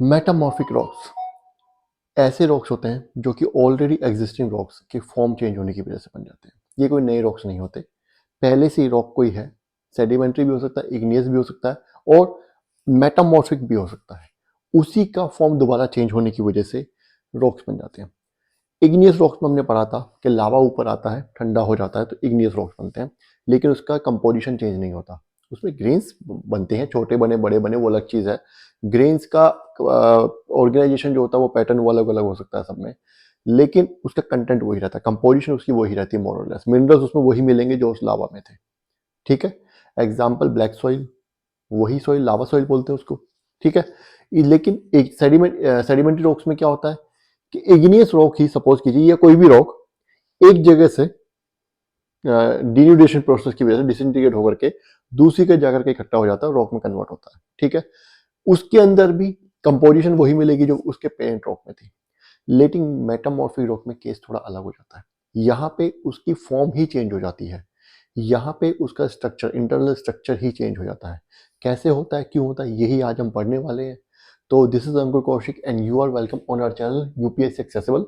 Metamorphic rocks ऐसे rocks होते हैं जो कि ऑलरेडी एग्जिस्टिंग रॉक्स के फॉर्म चेंज होने की वजह से बन जाते हैं। ये कोई नए रॉक्स नहीं होते, पहले से ही रॉक कोई है। सेडिमेंट्री भी हो सकता है, इग्नियस भी हो सकता है और मेटामॉर्फिक भी हो सकता है। उसी का फॉर्म दोबारा चेंज होने की वजह से रॉक्स बन जाते हैं। इग्नियस रॉक्स में हमने पढ़ा था कि लावा ऊपर आता है, ठंडा हो जाता है तो इग्नियस रॉक्स बनते हैं, लेकिन उसका कंपोजिशन चेंज नहीं होता। उसमें ग्रेन्स बनते हैं, छोटे बने बड़े बने वो अलग चीज़ है। ग्रेन्स का ऑर्गेनाइजेशन जो होता है वो पैटर्न वो अलग अलग हो सकता है सब में, लेकिन उसका कंटेंट वही रहता है, कंपोजिशन उसकी वही रहती है, मोर और लेस मिनरल्स उसमें वही मिलेंगे जो उस लावा में थे। ठीक है, एग्जाम्पल ब्लैक सॉइल, वही सॉइल लावा सॉइल बोलते हैं उसको। ठीक है, लेकिन एक सेडिमेंट्री रॉक्स में क्या होता है कि इग्नियस रॉक ही सपोज कीजिए या कोई भी रॉक एक जगह से डिन्यूडेशन प्रोसेस की वजह से डिसइंटीग्रेट होकर के दूसरी के जाकर के इकट्ठा हो जाता है, रॉक में कन्वर्ट होता है। ठीक है, उसके अंदर भी कंपोजिशन वही मिलेगी जो उसके पेरेंट रॉक में थी, लेकिन मेटामॉर्फिक रॉक में केस थोड़ा अलग हो जाता है। यहाँ पे उसकी फॉर्म ही चेंज हो जाती है, यहाँ पे उसका स्ट्रक्चर, इंटरनल स्ट्रक्चर ही चेंज हो जाता है। कैसे होता है, क्यों होता है, यही आज हम पढ़ने वाले हैं। तो this is Ankur Kaushik and you are welcome on our channel UPSC accessible.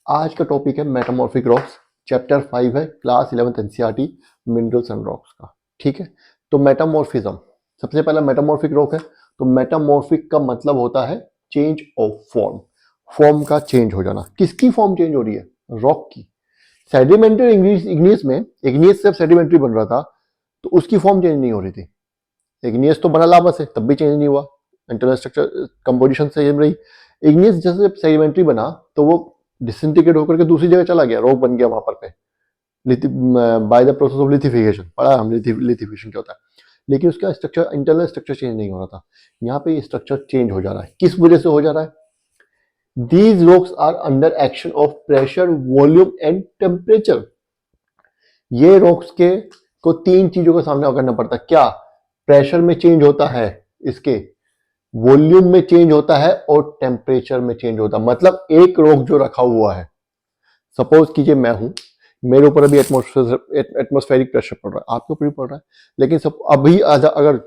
आज का टॉपिक है मेटामॉर्फिक रॉक्स, चैप्टर 5 है, class 11th NCERT minerals and rocks का। ठीक है, तो मेटामॉर्फिज्म, सबसे पहला मेटामॉर्फिक रॉक है। तो मेटामॉर्फिक का मतलब होता है चेंज ऑफ फॉर्म, फॉर्म का चेंज हो जाना। किसकी फॉर्म चेंज हो रही है? रॉक की। सेडिमेंट्री इग्नियस में, इग्नियस जब सेडिमेंट्री बन रहा था तो उसकी फॉर्म चेंज नहीं हो रही थी। इग्नियस तो बना लावा से, तब भी चेंज नहीं हुआ, इंटरनल स्ट्रक्चर कंपोजिशन सेम रही। इग्नियस जैसे सेडिमेंट्री बना तो वो डिसइंटीग्रेट होकर के दूसरी जगह चला गया, रॉक बन गया वहां पर पे, by the process of lithification. पढ़ा हम लिथिफिकेशन क्या होता है, लेकिन उसका स्ट्रक्चर, इंटरनल स्ट्रक्चर चेंज नहीं हो रहा था। यहाँ पे स्ट्रक्चर चेंज हो जा रहा है। किस वजह से हो जा रहा है? These rocks are under action of pressure, volume and temperature. ये रॉक्स के को तीन चीजों का सामना करना पड़ता है। क्या? प्रेशर में चेंज होता है, इसके वॉल्यूम में चेंज होता है और टेम्परेचर में चेंज होता है। मतलब एक रॉक जो रखा हुआ है, सपोज कीजिए मैं हूं, मेरे ऊपर अभी एटमॉस्फेरिक प्रेशर पड़ रहा है, आपके ऊपर भी पड़ रहा है, लेकिन सब अभी अगर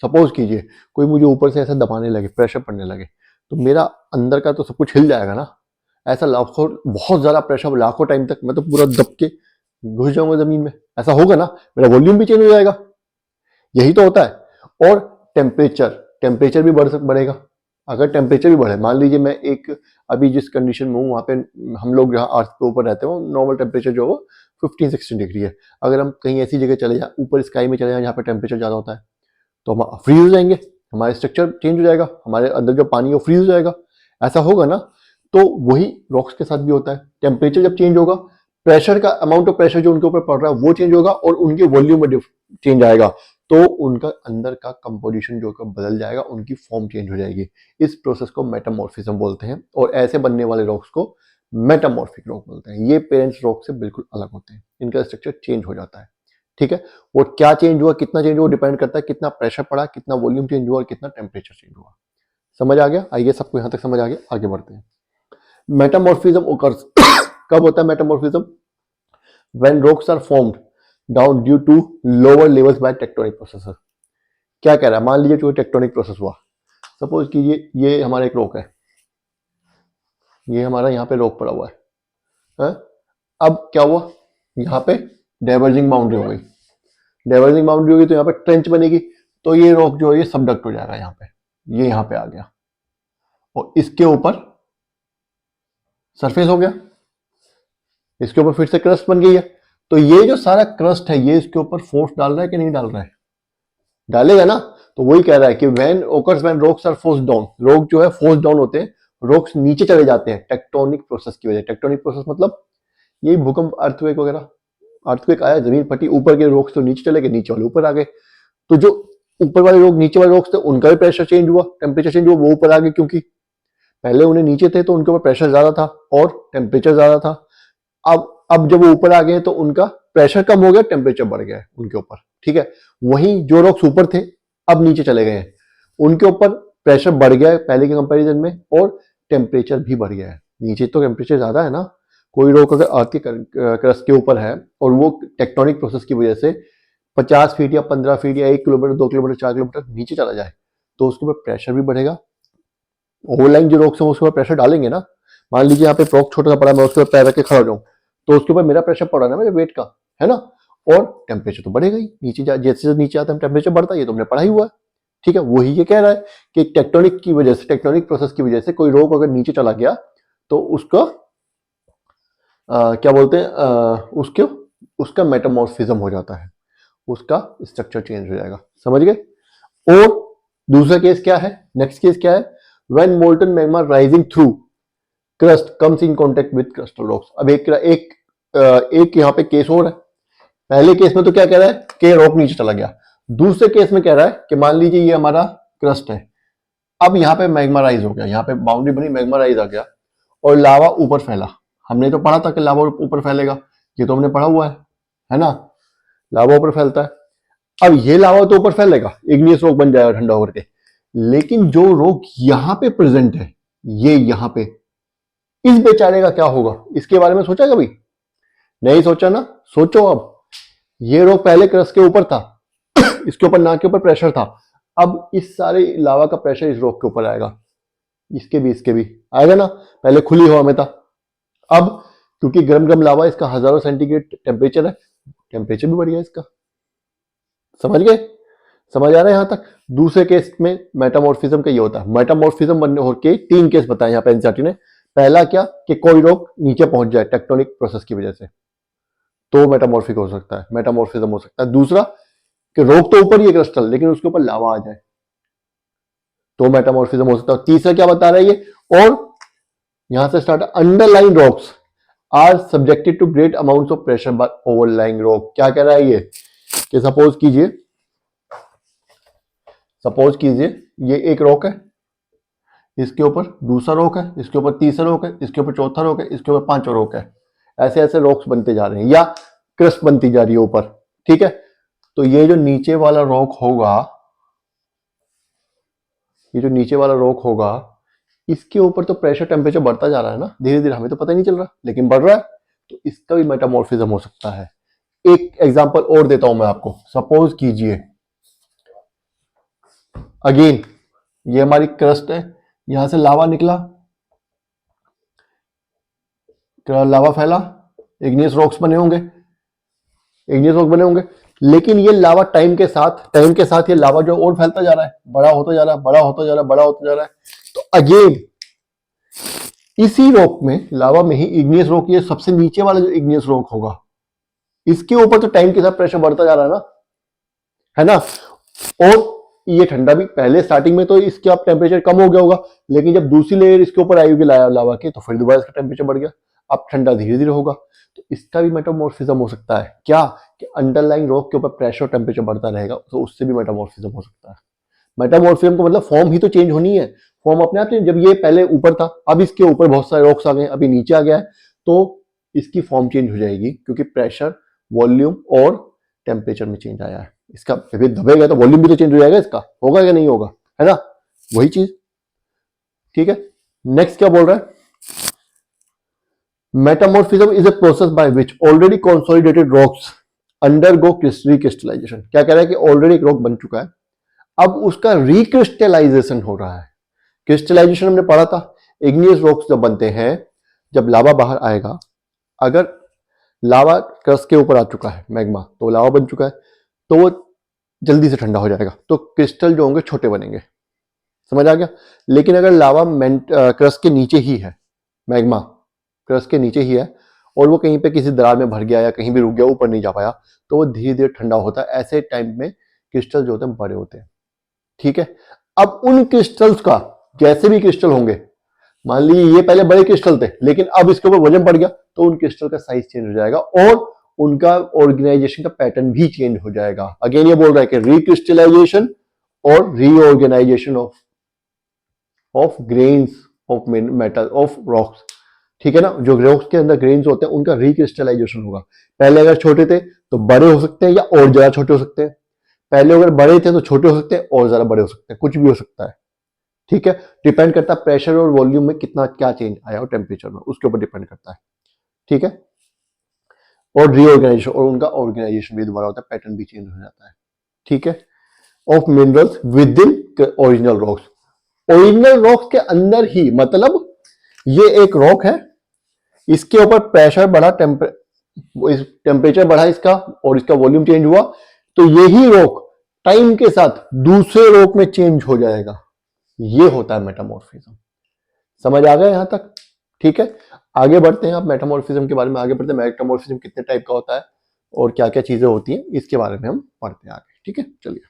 सपोज कीजिए कोई मुझे ऊपर से ऐसा दबाने लगे, प्रेशर पड़ने लगे, तो मेरा अंदर का तो सब कुछ हिल जाएगा ना। ऐसा लाखों, बहुत ज्यादा प्रेशर, लाखों टाइम तक मैं तो पूरा दब के घुस जाऊंगा जमीन में, ऐसा होगा ना। मेरा वॉल्यूम भी चेंज हो जाएगा, यही तो होता है। और टेम्परेचर, टेम्परेचर भी बढ़ेगा। अगर टेम्परेचर भी बढ़े, मान लीजिए मैं एक अभी जिस कंडीशन में हूँ वहाँ पे, हम लोग जहाँ अर्थ के ऊपर रहते हो, नॉर्मल टेम्परेचर जो है वो 15-16 डिग्री है। अगर हम कहीं ऐसी जगह चले जाए, ऊपर स्काई में चले जाए जहाँ पे टेम्परेचर ज़्यादा होता है, तो हम फ्रीज हो जाएंगे, हमारे स्ट्रक्चर चेंज हो जाएगा, हमारे अंदर जो पानी है वो फ्रीज हो जाएगा। ऐसा होगा ना। तो वही रॉक्स के साथ भी होता है। टेम्परेचर जब चेंज होगा, प्रेशर का, अमाउंट ऑफ प्रेशर जो उनके ऊपर पड़ रहा है वो चेंज होगा और उनके वॉल्यूम में चेंज आएगा, तो उनका अंदर का कंपोजिशन जो बदल जाएगा, उनकी फॉर्म चेंज हो जाएगी। इस प्रोसेस को मेटामॉर्फिज्म बोलते हैं और ऐसे बनने वाले रॉक्स को मेटामॉर्फिक रॉक बोलते हैं। ये पेरेंट्स रॉक से बिल्कुल अलग होते हैं, इनका स्ट्रक्चर चेंज हो जाता है। ठीक है, वो क्या चेंज हुआ, कितना चेंज हुआ, डिपेंड करता है कितना प्रेशर पड़ा, कितना वॉल्यूम चेंज हुआ और कितना टेम्परेचर चेंज हुआ। समझ आ गया? आइए, सबको यहां तक समझ आ गया, आगे बढ़ते हैं। मेटामॉर्फिज्म ओकर्स कब होता है metamorphism? When rocks are formed down due to lower levels by tectonic processes. क्या कह रहा है? मान लीजिए कोई टेक्टोनिक प्रोसेस हुआ, सपोज कीजिए ये हमारा एक रॉक है, ये हमारा यहाँ पे रॉक पड़ा हुआ है? अब क्या हुआ, यहाँ पे डाइवर्जिंग बाउंड्री हो गई। डाइवर्जिंग बाउंड्री होगी तो यहाँ पे ट्रेंच बनेगी, तो ये रॉक जो है ये सबडक्ट हो जाएगा, यहाँ पे, ये यहाँ पे आ गया और इसके ऊपर सरफेस हो गया, इसके ऊपर फिर से क्रस्ट बन गई है। तो ये जो सारा क्रस्ट है ये इसके ऊपर फोर्स डाल रहा है कि नहीं डाल रहा है? डालेगा ना। तो वही कह रहा है कि when occurs when rocks are force down, rock जो है फोर्स डाउन होते हैं, रॉक्स नीचे चले जाते हैं टेक्टोनिक प्रोसेस की वजह। टेक्टोनिक प्रोसेस मतलब यही भूकंप, अर्थक्वेक वगैरह। अर्थक्वेक आया, जमीन फटी, ऊपर के रॉक्स तो नीचे चले गए, नीचे वाले ऊपर आ गए। तो जो ऊपर वाले रॉक, नीचे वाले रॉक्स थे, उनका भी प्रेशर चेंज हुआ, टेम्परेचर चेंज हुआ, वो ऊपर आ गए, क्योंकि पहले उन्हें नीचे थे तो उनके ऊपर प्रेशर ज्यादा था और टेम्परेचर ज्यादा था। अब जब वो ऊपर आ गए तो उनका प्रेशर कम हो गया, टेम्परेचर बढ़ गया उनके ऊपर। ठीक है, वहीं जो रॉक्स ऊपर थे अब नीचे चले गए हैं, उनके ऊपर प्रेशर बढ़ गया है पहले के कंपैरिजन में और टेम्परेचर भी बढ़ गया है। नीचे तो टेम्परेचर ज्यादा है ना। कोई रॉक अगर अर्थ के क्रस्ट के ऊपर है और वो टेक्टोनिक प्रोसेस की वजह से 50 फीट या 15 फीट या 1 किलोमीटर, 2 किलोमीटर, 4 किलोमीटर नीचे चला जाए, तो उसके ऊपर प्रेशर भी बढ़ेगा ओवरलाइंग जो रॉक्स है उसके ऊपर प्रेशर डालेंगे ना। मान लीजिए यहाँ पे रॉक छोटा सा पड़ा, मैं उसके ऊपर पैर रख के खड़ा हो जाऊं, तो उसके ऊपर मेरा प्रेशर पड़ा ना मेरे वेट का, है ना, और टेम्परेचर तो बढ़ेगा ही, नीचे जैसे जैसे नीचे आता है टेम्परेचर बढ़ता है, ये तो हमने पढ़ा ही हुआ है। ठीक है, वही ये कह रहा है कि टेक्टोनिक की वजह से, टेक्टोनिक प्रोसेस की वजह से कोई रॉक अगर नीचे चला गया तो उसका क्या बोलते हैं, उसके उसका मेटामॉर्फिज्म हो जाता है, उसका स्ट्रक्चर चेंज हो जाएगा। समझ गए। और दूसरा केस क्या है, नेक्स्ट केस क्या है, when molten magma rising through crust comes in contact with crustal rocks. अब एक यहाँ पे केस और है। पहले केस में तो क्या कह रहा है कि रॉक नीचे चला गया, दूसरे केस में कह रहा है कि मान लीजिए ये हमारा क्रस्ट है, अब यहाँ पे मैग्मा राइज हो गया, यहाँ पे बाउंड्री बनी, मैग्मा राइज आ गया और लावा ऊपर फैला। हमने तो पढ़ा था कि लावा ऊपर फैलेगा, ये तो हमने पढ़ा हुआ है ना, लावा ऊपर फैलता है। अब ये लावा तो ऊपर फैलेगा, इग्नियस रॉक बन जाएगा ठंडा होकर के, लेकिन जो रॉक यहां पे प्रेजेंट है, ये यहां पे, इस बेचारे का क्या होगा, इसके बारे में सोचा कभी? नहीं सोचा ना, सोचो अब। ये रॉक पहले क्रस्ट के ऊपर था, इसके ऊपर नाक के ऊपर प्रेशर था, अब इस सारे लावा का प्रेशर इस रॉक के ऊपर आएगा, इसके भी आएगा ना, पहले खुली हवा में था, अब क्योंकि गरम गरम लावा, इसका हजारों सेंटीग्रेड टेम्परेचर है, टेम्परेचर भी बढ़ गया इसका। समझ गए, समझ आ रहा है यहां तक। दूसरे केस में मेटामॉर्फिज्म का ये होता है, मेटामॉर्फिज्म बनने होके 3 केस बताए यहाँ पे एनसीईआरटी ने। पहला क्या कि कोई रॉक नीचे पहुंच जाए टेक्टोनिक प्रोसेस की वजह से, तो मेटामॉर्फिक हो सकता है, मेटामॉर्फिज्म हो सकता है। दूसरा कि रॉक तो ऊपर ही है क्रिस्टल, लेकिन उसके ऊपर लावा आ जाए, तो मेटामॉर्फिज्म हो सकता है। तीसरा क्या बता रहा है ये, और यहां से start, underline rocks are subjected to great amounts of pressure by overlying rock. क्या कह रहा है ये कि सपोज कीजिए ये एक रॉक है, इसके ऊपर दूसरा रॉक है, इसके ऊपर तीसरा रॉक है, इसके ऊपर चौथा रॉक है, इसके ऊपर पांचवा रॉक है, ऐसे ऐसे रॉक्स बनते जा रहे हैं या क्रस्ट बनती जा रही है ऊपर। ठीक है, तो ये जो नीचे वाला रॉक होगा, ये जो नीचे वाला रॉक होगा, इसके ऊपर तो प्रेशर टेम्परेचर बढ़ता जा रहा है ना धीरे धीरे, हमें तो पता ही नहीं चल रहा, लेकिन बढ़ रहा है, तो इसका भी मेटामॉर्फिज्म हो सकता है। एक एग्जांपल और देता हूं मैं आपको। सपोज कीजिए अगेन ये हमारी क्रस्ट है, यहां से लावा निकला, लावा फैला, इग्नियस रॉक्स बने होंगे, लेकिन ये लावा टाइम के साथ ये लावा जो और फैलता जा रहा है, बड़ा होता जा रहा है। तो अगेन इसी रॉक में, लावा में ही इग्नियस रॉक, ये सबसे नीचे वाला जो इग्नियस रॉक होगा, इसके ऊपर तो टाइम के साथ प्रेशर बढ़ता जा रहा है ना, और ये ठंडा भी, पहले स्टार्टिंग में तो इसका टेम्परेचर कम हो गया होगा, लेकिन जब दूसरी लेयर इसके ऊपर आई होगी लावा के, तो फिर दोबारा इसका टेम्परेचर बढ़ गया, अब ठंडा धीरे धीरे होगा। तो इसका भी मेटामॉर्फिज्म हो सकता है क्या, कि अंडरलाइंग रॉक के ऊपर प्रेशर टेम्परेचर बढ़ता रहेगा, तो उससे भी मेटामॉर्फिज्म हो सकता है। मेटामॉर्फिज्म का मतलब फॉर्म ही तो चेंज होनी है, फॉर्म अपने आप, जब ये पहले ऊपर था, अब इसके ऊपर बहुत सारे रॉक्स आ गए, अभी नीचे आ गया है, तो इसकी फॉर्म चेंज हो जाएगी, क्योंकि प्रेशर, वॉल्यूम और टेम्परेचर में चेंज आया है। इसका दबेगा तो वॉल्यूम भी तो चेंज हो जाएगा, इसका होगा या नहीं होगा, है ना, वही चीज। ठीक है, नेक्स्ट क्या बोल रहा है, metamorphism is a process by which already consolidated rocks undergo recrystallisation. क्या कह रहा है कि ऑलरेडी एक रॉक बन चुका है, अब उसका रिक्रिस्टलाइजेशन हो रहा है। क्रिस्टलाइजेशन हमने पढ़ा था, इग्नियस रॉक्स जब बनते हैं, जब लावा बाहर आएगा, अगर लावा क्रस्ट के ऊपर आ चुका है मैग्मा, तो लावा बन चुका है, तो वो जल्दी से ठंडा हो जाएगा, तो क्रिस्टल जो होंगे छोटे बनेंगे। समझ आ गया। लेकिन अगर लावा क्रस्ट के नीचे ही है, मैग्मा क्रस्ट के नीचे ही है, और वो कहीं पे किसी दरार में भर गया या कहीं भी रुक गया, ऊपर नहीं जा पाया, तो वो धीरे धीरे ठंडा होता है। ऐसे टाइम में क्रिस्टल जो होते हैं बड़े होते हैं। ठीक है, अब उन क्रिस्टल्स का, जैसे भी क्रिस्टल होंगे, मान लीजिए ये पहले बड़े क्रिस्टल थे, लेकिन अब इसके ऊपर वजन बढ़ गया, तो उन क्रिस्टल का साइज चेंज हो जाएगा और उनका ऑर्गेनाइजेशन का पैटर्न भी चेंज हो जाएगा। अगेन ये बोल रहा है कि रिक्रिस्टलाइजेशन और reorganisation of grains of metal of rocks. ठीक है ना, जो रॉक्स के अंदर ग्रेन्स होते हैं उनका रिक्रिस्टलाइजेशन होगा। पहले अगर छोटे थे तो बड़े हो सकते हैं या और ज्यादा छोटे हो सकते हैं, पहले अगर बड़े थे तो छोटे हो सकते हैं और ज्यादा बड़े हो सकते हैं, कुछ भी हो सकता है। ठीक है, डिपेंड करता है प्रेशर और वॉल्यूम में कितना क्या चेंज आया और टेम्परेचर में, उसके ऊपर डिपेंड करता है। ठीक है, और रीऑर्गेनाइजेशन, और उनका ऑर्गेनाइजेशन भी दोबारा होता है, पैटर्न भी चेंज हो जाता है। ठीक है, of minerals with in original rocks, original rocks के अंदर ही, मतलब ये एक रॉक है, इसके ऊपर प्रेशर बढ़ा, टेम्परेचर बढ़ा इसका, और इसका वॉल्यूम चेंज हुआ, तो यही रॉक टाइम के साथ दूसरे रॉक में चेंज हो जाएगा। ये होता है मेटामॉर्फिज्म। समझ आ गया यहां तक? ठीक है, आगे बढ़ते हैं। आप मेटामॉर्फिज्म के बारे में आगे बढ़ते हैं। मेटामॉर्फिज्म कितने टाइप का होता है और क्या क्या चीजें होती हैं, इसके बारे में हम पढ़ते हैं आगे। ठीक है, चलिए।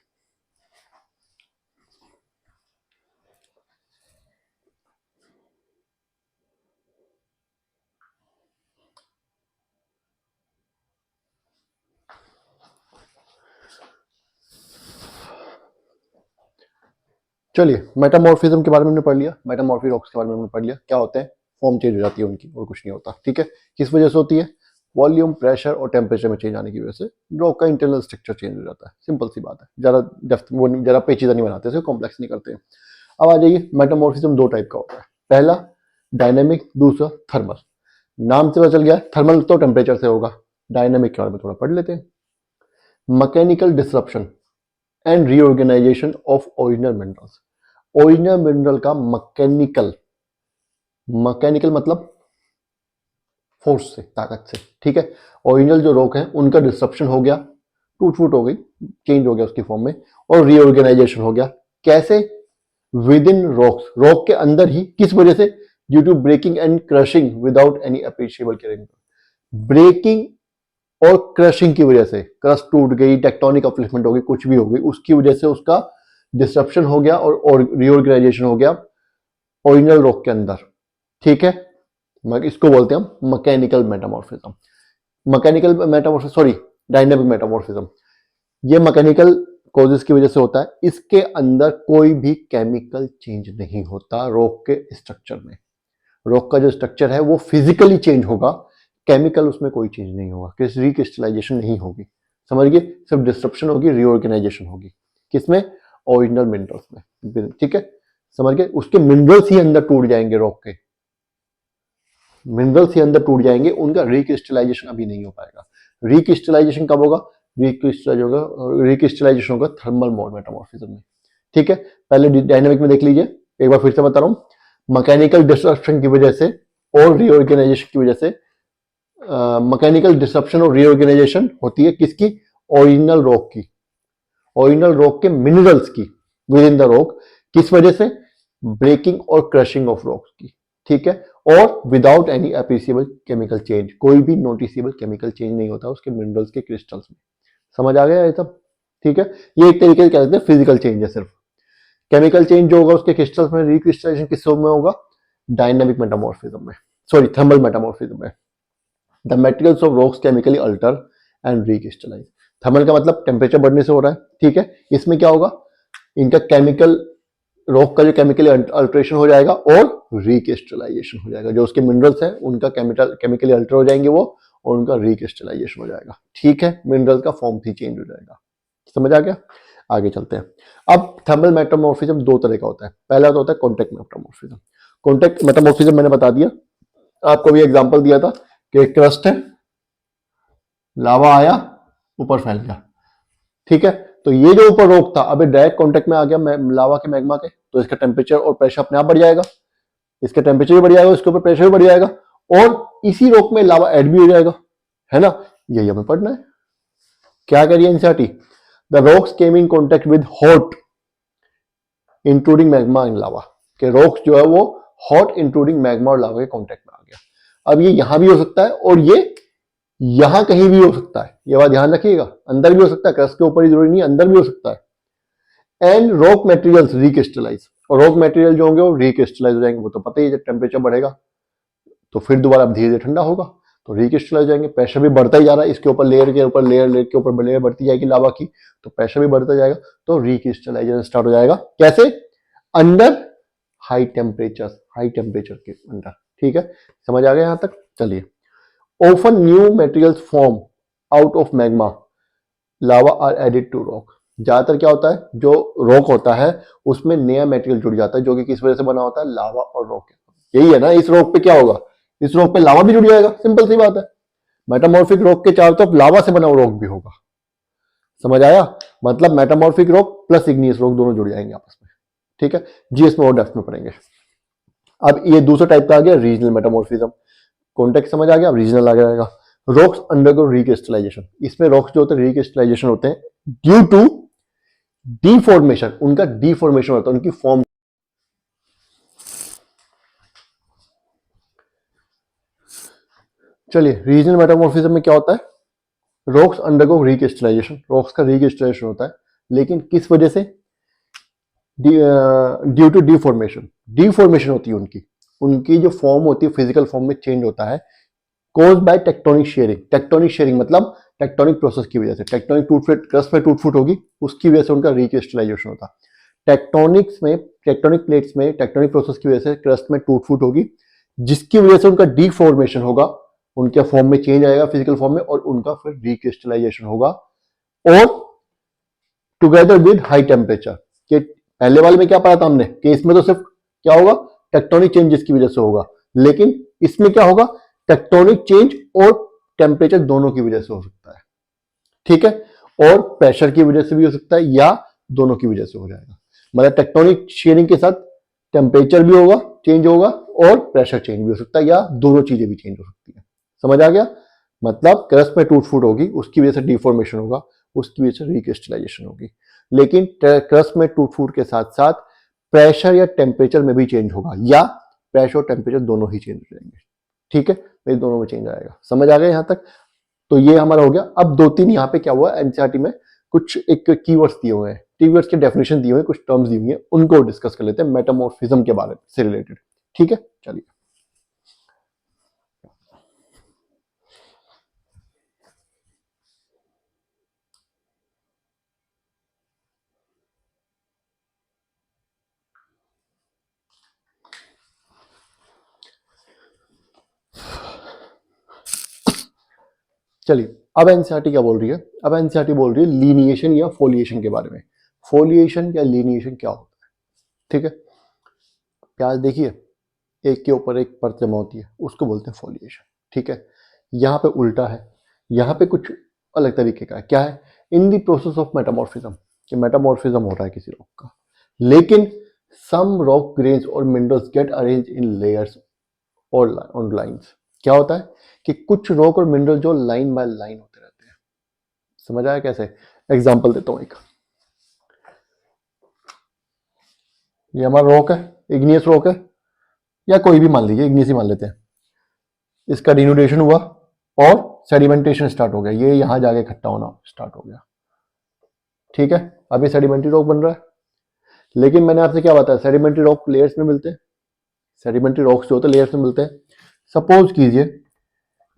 चलिए, मेटामॉर्फिज्म के बारे में हमने पढ़ लिया, मेटामॉर्फिक रॉक्स के बारे में हमने पढ़ लिया। क्या होते हैं? फॉर्म चेंज हो जाती है उनकी, और कुछ नहीं होता। ठीक है, किस वजह से होती है? वॉल्यूम, प्रेशर और टेम्परेचर में चेंज आने की वजह से रॉक का इंटरनल स्ट्रक्चर चेंज हो जाता है। सिंपल सी बात है, जरा पेचीदा नहीं बनाते, इसे कॉम्प्लेक्स नहीं करते हैं। अब आ जाइए, मेटामॉर्फिज्म दो टाइप का होता है। पहला डायनेमिक, दूसरा थर्मल। नाम से पता चल गया, थर्मल तो टेम्परेचर से होगा। डायनेमिक के बारे में थोड़ा पढ़ लेते हैं। Mechanical disruption and reorganisation of original minerals. Original mineral का मैकेनिकल मतलब फोर्स से, ताकत से। ठीक है, ओरिजिनल जो रॉक है उनका डिस्ट्रप्शन हो गया, टूट फूट हो गई, चेंज हो गया उसकी फॉर्म में, और रीऑर्गेनाइजेशन हो गया। कैसे? विद इन रॉक्स, रॉक के अंदर ही। किस वजह से? Due to breaking and crushing without any appreciable caring. Breaking और क्रशिंग की वजह से, क्रस्ट टूट गई, टेक्टोनिक अपलिफ्टमेंट हो गई, कुछ भी हो गई, उसकी वजह से उसका डिस्ट्रप्शन हो गया और रीऑर्गेनाइजेशन हो गया ओरिजिनल रॉक के अंदर। ठीक है, इसको बोलते हैं हम मैकेनिकल मेटामॉर्फिज्म। Dynamic metamorphism. ये मैकेनिकल कॉजेस की वजह से होता है। इसके अंदर कोई भी केमिकल चेंज नहीं होता रॉक के स्ट्रक्चर में। रॉक का जो स्ट्रक्चर है वो फिजिकली चेंज होगा, केमिकल उसमें कोई चेंज नहीं होगा, रिक्रिस्टलाइजेशन नहीं होगी। समझ गए? सिर्फ डिस्ट्रप्शन होगी, रीऑर्गेनाइजेशन होगी। किसमें? ओरिजिनल मिनरल्स में। ठीक है, समझ गए? उसके मिनरल्स ही अंदर टूट जाएंगे, रॉक के मिनरल्स ही अंदर टूट जाएंगे, उनका रिक्रिस्टलाइजेशन अभी नहीं हो पाएगा। रिक्रिस्टलाइजेशन कब होगा? रिक्रिस्टलाइजेशन होगा थर्मल मोड मेटामॉर्फिज्म में। ठीक है, पहले डायनेमिक में देख लीजिए, एक बार फिर से बता रहा हूं। मैकेनिकल डिस्ट्रप्शन की वजह से और रीऑर्गेनाइजेशन की वजह से, मैकेनिकल डिस्ट्रप्शन और रीऑर्गेनाइजेशन होती है किसकी? ओरिजिनल रॉक की, ओरिजिनल रॉक के मिनरल्स की, विद इन द रॉक। किस वजह से? ब्रेकिंग और क्रशिंग ऑफ रॉक्स की। ठीक है, और without any appreciable chemical change, कोई भी नोटिसेबल केमिकल चेंज नहीं होता उसके मिनरल्स के क्रिस्टल्स में। समझ आ गया ये सब? ठीक है, ये एक तरीके से क्या कहते हैं, फिजिकल चेंज है सिर्फ। केमिकल चेंज जो होगा उसके क्रिस्टल्स में, रिक्रिस्टलाइजेशन किस में होगा? डायनामिक मेटामॉर्फिज्म में, सॉरी थर्मल मेटामॉर्फिज्म में। The materials of rocks chemically alter and recrystallise. Thermal का मतलब टेम्परेचर बढ़ने से हो रहा है। ठीक है, इसमें क्या होगा? इनका केमिकल, रॉक का जो केमिकली अल्ट्रेशन हो जाएगा और रिक्रिस्टलाइजेशन हो जाएगा। जो उसके मिनरल्स हैं उनका केमिकली अल्टर हो जाएंगे वो, और उनका रिक्रिस्टलाइजेशन हो जाएगा। ठीक है, मिनरल का फॉर्म भी चेंज हो जाएगा। समझ आ गया? आगे चलते हैं। अब थर्मल मेटामॉर्फिज्म दो तरह का होता है। पहला तो होता है कॉन्टैक्ट मेटामॉर्फिज्म। कॉन्टैक्ट मेटामॉर्फिज्म मैंने बता दिया, आपको भी एग्जांपल दिया था कि क्रस्ट है, लावा आया, ऊपर फैल गया। ठीक है, तो ये जो ऊपर रॉक था अभी डायरेक्ट कांटेक्ट में आ गया लावा के मैग्मा के, तो इसका टेम्परेचर और प्रेशर अपने आप बढ़ जाएगा। इसका टेम्परेचर भी बढ़ जाएगा, इसके ऊपर प्रेशर भी बढ़ जाएगा, और इसी रॉक में लावा ऐड भी हो जाएगा, है ना? यही हमें पढ़ना है। क्या करिए NCERT? The rocks came in contact with hot including magma and lava. के रॉक्स जो है वो हॉट इंक्लूडिंग मैग्मा और लावा के कॉन्टेक्ट में आ गया। अब ये यहां भी हो सकता है और ये यहां कहीं भी हो सकता है, ये बात ध्यान रखिएगा। अंदर भी हो सकता है, क्रस्ट के ऊपर ही जरूरी नहीं, अंदर भी हो सकता है। एंड रॉक मटेरियल्स रिक्रिस्टलाइज, और रॉक मटेरियल जो होंगे वो रिक्रिस्टलाइज हो जाएंगे। वो तो पता ही है, जब टेम्परेचर बढ़ेगा तो फिर दोबारा धीरे धीरे ठंडा होगा तो रिक्रिस्टलाइज हो जाएंगे। प्रेशर भी बढ़ता ही जा रहा है, इसके ऊपर लेयर के ऊपर लेयर के ऊपर लेयर बढ़ती जाएगी लावा की, तो प्रेशर भी बढ़ता जाएगा, तो रिक्रिस्टलाइजेशन स्टार्ट हो जाएगा। कैसे? अंडर हाई टेम्परेचर के अंदर। ठीक है, समझ आ गया यहां तक? चलिए। Often new materials form out of magma, lava are added to rock। ज्यादातर क्या होता है, जो रॉक होता है उसमें नया मटेरियल जुड़ जाता है, जो कि किस वजह से बना होता है? लावा और रॉक। यही है ना, इस रॉक पे क्या होगा? इस रॉक पे लावा भी जुड़ जाएगा, सिंपल सी बात है। मेटामॉर्फिक रॉक के चारों तरफ लावा से बना हुआ रॉक भी होगा। समझ आया? मतलब metamorphic rock plus igneous rock दोनों जुड़ जाएंगे आपस में। ठीक है, जीएस में और डेप्थ में पढ़ेंगे। अब ये दूसरा टाइप का आ गया रीजनल मेटामॉर्फिज्म। कॉन्टेक्स्ट समझ आ गया, अब रीजनल आ जाएगा। रॉक्स अंडरगो रिक्रिस्टलाइजेशन, इसमें रॉक्स जो होते हैं रिक्रिस्टलाइजेशन होते हैं ड्यू टू डीफॉर्मेशन, उनका डीफॉर्मेशन होता है, उनकी फॉर्म। चलिए, रीजनल मेटामॉर्फिज्म में क्या होता है, रॉक्स अंडरगो रिक्रिस्टलाइजेशन, रॉक्स का रिक्रिस्टलाइजेशन होता है, लेकिन किस वजह से, ड्यू टू डीफॉर्मेशन, डीफॉर्मेशन होती है उनकी, उनकी जो फॉर्म होती है फिजिकल फॉर्म में चेंज होता है, cause by tectonic sharing. Tectonic sharing मतलब टेक्टोनिक प्रोसेस की वजह से, टेक्टोनिक टूट फुट, क्रस्ट में टूट फुट होगी, उसकी वजह से उनका रिक्रिस्टलाइजेशन होता है। टेक्टोनिक्स में, टेक्टोनिक प्लेट्स में टेक्टोनिक प्रोसेस की वजह से क्रस्ट में टूट फुट होगी, जिसकी वजह से उनका डीफॉर्मेशन होगा, उनके फॉर्म में चेंज आएगा फिजिकल फॉर्म में, और उनका फिर रिक्रिस्टलाइजेशन होगा। और टुगेदर विद हाई टेम्परेचर, के पहले वाले में क्या पढ़ा था हमने कि इसमें तो सिर्फ क्या होगा, टेक्टोनिक चेंजेस की वजह से होगा, लेकिन इसमें क्या होगा, टेक्टोनिक चेंज और टेम्परेचर दोनों की वजह से हो सकता है, ठीक है, और प्रेशर की वजह से भी हो सकता है, या दोनों की वजह से हो जाएगा। मतलब टेक्टोनिक शेयरिंग के साथ टेम्परेचर भी होगा, चेंज होगा, और प्रेशर चेंज भी हो सकता है, या दोनों चीजें भी चेंज हो सकती है। समझ आ गया, मतलब क्रस्ट में टूट फूट होगी, उसकी वजह से डिफॉर्मेशन होगा, उसकी वजह से रिक्रिस्टलाइजेशन होगी, लेकिन क्रस्ट में टूट फूट के साथ साथ प्रेशर या टेम्परेचर में भी चेंज होगा, या प्रेशर और टेम्परेचर दोनों ही चेंज हो जाएंगे, ठीक है, ये दोनों में चेंज आएगा। समझ आ गया यहां तक, तो ये हमारा हो गया। अब दो तीन यहाँ पे क्या हुआ, एनसीईआरटी में कुछ एक कीवर्ड्स दिए हुए हैं, कीवर्ड्स के डेफिनेशन दिए हुए हैं, कुछ टर्म्स दी हुई हैं, उनको डिस्कस कर लेते हैं मेटामॉर्फिज्म के बारे से रिलेटेड, ठीक है, चलिए। चलिए, अब एनसीईआरटी क्या बोल रही है, अब एनसीईआरटी बोल रही है लीनिएशन या फोलिएशन के बारे में। फोलिएशन या लीनिएशन क्या होता है, ठीक है, प्याज देखिए, एक के ऊपर एक परत जमा होती है, उसको बोलते हैं फोलिएशन, ठीक है। यहाँ पे उल्टा है, यहाँ पे कुछ अलग तरीके का है, क्या है, in the process of metamorphism, कि मेटामॉर्फिज्म हो रहा है किसी रॉक का, लेकिन सम रॉक ग्रेन्स और minerals get arrange in layers और ऑन लाइंस। क्या होता है कि कुछ रॉक और मिनरल जो लाइन बाय लाइन होते रहते हैं। समझ आया कैसे, एग्जांपल देता हूं एक, ये हमारा रॉक है, इग्नियस रॉक है, या कोई भी मान लीजिए, इग्नियस ही मान लेते हैं, इसका डिनोडेशन हुआ और सेडिमेंटेशन स्टार्ट हो गया, ये यहां जाके इकट्ठा होना स्टार्ट हो गया, ठीक है। अभी सेडिमेंट्री रॉक बन रहा है, लेकिन मैंने आपसे क्या बताया, सेडिमेंट्री रॉक लेयर्स में मिलते हैं, सेडिमेंट्री रॉक्स जो होते हैं लेयर्स में मिलते हैं। सपोज कीजिए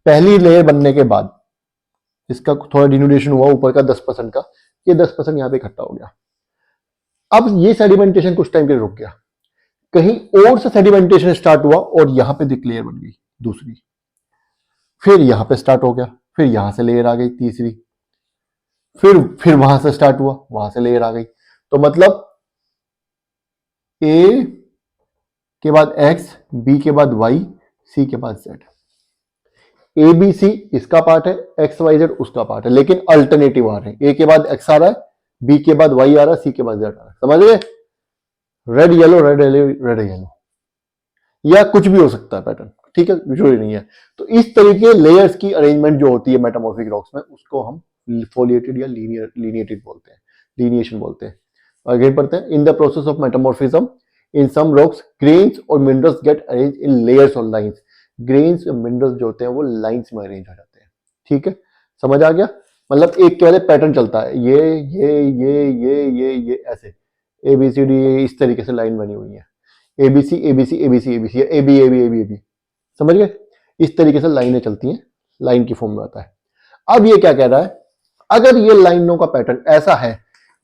पहली लेयर बनने के बाद इसका थोड़ा डिनोडेशन हुआ ऊपर का 10% का, ये 10% यहाँ पे इकट्ठा हो गया। अब ये सेडिमेंटेशन कुछ टाइम के लिए रुक गया, कहीं और से सेडिमेंटेशन स्टार्ट हुआ और यहां पे दिख लेयर बन गई दूसरी, फिर यहां पे स्टार्ट हो गया, फिर यहां से लेयर आ गई तीसरी, फिर वहां से स्टार्ट हुआ, वहां से लेयर आ गई। तो मतलब ए के बाद एक्स, बी के बाद वाई, सी के बाद जेड, ए बी सी इसका पार्ट है, एक्स वाई जेड उसका पार्ट है, लेकिन अल्टरनेटिव आ रहे हैं, ए के बाद एक्स आ रहा है, बी के बाद वाई आ रहा है, सी के बाद जेड आ रहा है। समझ गए, red yellow red yellow red yellow, या कुछ भी हो सकता है पैटर्न, ठीक है, जरूरी नहीं है। तो इस तरीके लेयर्स की अरेंजमेंट जो होती है मेटामॉर्फिक रॉक्स में, उसको हम फोलिएटेड या लीनिएटेड बोलते हैं, लीनिएशन बोलते हैं। आगे पढ़ते हैं, in the process of metamorphism in some rocks grains और minerals get arrange in layers और लाइंस। ग्रेन्स और मिनरल्स जो होते हैं वो लाइंस में अरेंज हो जाते हैं, ठीक है, समझ आ गया। मतलब एक के बाद पैटर्न चलता है, ये ऐसे ए बी सी डी, इस तरीके से लाइन बनी हुई है, ABC ABC ABC ABC, A B A B A B A B, समझ गए, इस तरीके से लाइनें चलती हैं, लाइन की फॉर्म में आता है। अब ये क्या कह रहा है, अगर ये लाइनों का पैटर्न ऐसा है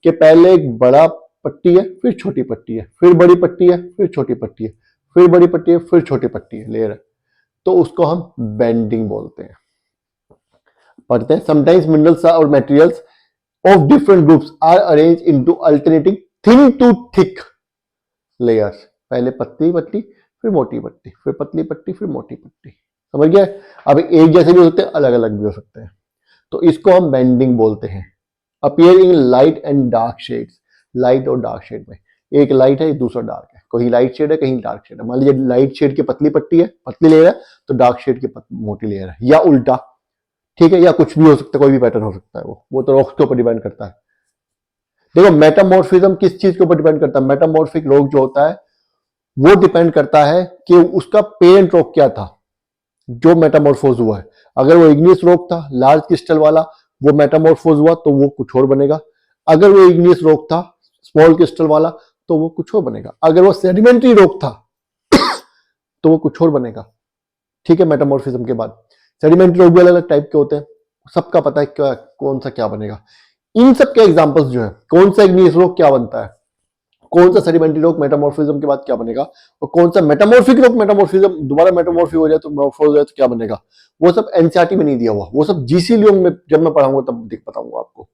कि पहले एक बड़ा पट्टी है, फिर छोटी पट्टी है, फिर बड़ी पट्टी है, फिर छोटी पट्टी है, फिर बड़ी पट्टी है, फिर छोटी पट्टी है, लेयर है, तो उसको हम बेंडिंग बोलते हैं। पढ़ते हैं, समटाइम्स मिनरल्स और materials of different groups are arrange into alternating thin to thick layers. पहले पतली पट्टी, फिर मोटी पट्टी, फिर पतली पट्टी, फिर मोटी पट्टी, समझ गए। अब एक जैसे भी हो सकते हैं, अलग अलग भी हो सकते हैं, तो इसको हम बेंडिंग बोलते हैं। Appear in light and dark shades, light और डार्क शेड में, एक लाइट है, दूसरा डार्क है, कहीं लाइट शेड है, कहीं डार्क शेड है। मान लीजिए लाइट शेड की पतली पट्टी है, पतली लेयर है, तो डार्क शेड की मोटी लेयर है, या उल्टा, ठीक है, या कुछ भी हो सकता है, कोई भी पैटर्न हो सकता है, वो तो रॉक्स के ऊपर डिपेंड करता है। देखो मेटामॉर्फिज्म किस चीज के ऊपर डिपेंड करता है? मेटामॉर्फिक रॉक जो होता है वो डिपेंड करता है कि उसका पेरेंट रॉक क्या था जो मेटामॉर्फोज हुआ है। अगर वो इग्नियस रॉक था लार्ज क्रिस्टल वाला, वो मेटामॉर्फोज हुआ तो वो कुछ और बनेगा। अगर वो इग्नियस रॉक था स्मॉल क्रिस्टल वाला, तो वो कुछ और बनेगा। अगर वो सेडिमेंट्री रॉक था तो वो कुछ और बनेगा। ठीक है, मेटामॉर्फिज्म के बाद सेडिमेंट्री रॉक भी अलग अलग टाइप के होते हैं, सबका पता है क्या कौन सा क्या बनेगा। इन सब के एग्जांपल्स जो है, कौन सा इग्नियस रॉक क्या बनता है, कौन सा सेडिमेंट्री रॉक मेटामॉर्फिज्म के बाद क्या बनेगा, और कौन सा मेटामॉर्फिक रॉक मेटामॉर्फिज्म दोबारा मेटामॉर्फिक हो जाए तो मॉर्फोज हो जाए तो क्या बनेगा, वो सब एनसीईआरटी में नहीं दिया हुआ। वो सब जीसी लियोंग में जब मैं पढ़ाऊंगा तब देख बताऊंगा आपको,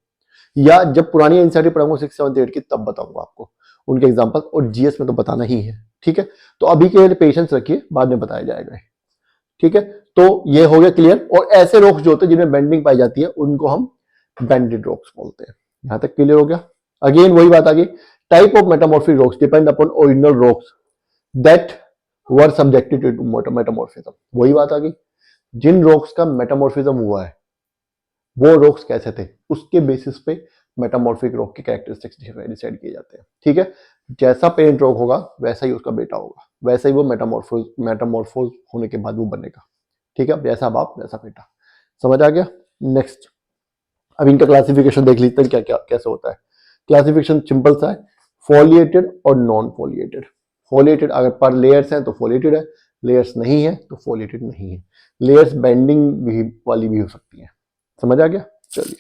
या जब पुरानी एनसीईआरटी पढ़ाऊंगा 6, 7, 8 की, तब बताऊंगा आपको उनके एग्जांपल। और जीएस में तो बताना ही है। ठीक है, तो अभी के लिए पेशेंस रखिए, बाद में बताया जाएगा। ठीक है, तो ये हो गया क्लियर। और ऐसे रॉक्स जो होते हैं जिनमें बेंडिंग पाई जाती है उनको हम बेंडेड रॉक्स बोलते हैं। यहां तक क्लियर हो गया। अगेन वही बात आ गई, type of metamorphic rocks depend upon original rocks that were subjected to metamorphism. वही बात आ गई, जिन रॉक्स का मेटामॉर्फिज्म हुआ है वो रॉक्स कैसे थे, उसके बेसिस पे मेटामॉर्फिक रॉक के कैरेक्टरिस्टिक्स डिसाइड किए जाते हैं। ठीक है, जैसा पेरेंट रॉक होगा वैसा ही उसका बेटा होगा, वैसा ही वो मेटामॉर्फोज होने के बाद वो बनेगा। ठीक है, जैसा बाप वैसा बेटा। समझ आ गया। नेक्स्ट, अब इनका क्लासिफिकेशन देख लेते हैं क्या क्या कैसे होता है। क्लासिफिकेशन सिंपल सा है, फोलिएटेड और नॉन फोलिएटेड। फोलिएटेड अगर पर लेयर्स हैं तो फोलिएटेड है, लेयर्स नहीं है तो फोलिएटेड नहीं है। लेयर्स बेंडिंग भी वाली भी हो सकती है। समझ आ गया। चलिए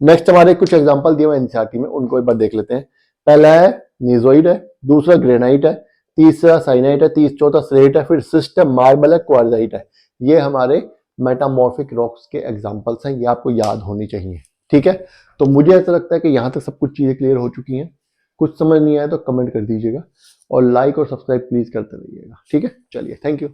नेक्स्ट हमारे कुछ एग्जांपल दिए हुए एनसीईआरटी में, उनको एक बार देख लेते हैं। पहला है निजोइड है, दूसरा ग्रेनाइट है, तीसरा साइनाइट है, चौथा स्लेट है, फिर सिस्ट है, मार्बल है, क्वार्जाइट है। ये हमारे मेटामॉर्फिक रॉक्स के एग्जांपल्स हैं, ये आपको याद होनी चाहिए। ठीक है, तो मुझे ऐसा लगता है कि यहां तक सब कुछ चीजें क्लियर हो चुकी हैं। कुछ समझ नहीं आया तो कमेंट कर दीजिएगा, और लाइक और सब्सक्राइब प्लीज करते रहिएगा। ठीक है, चलिए, थैंक यू।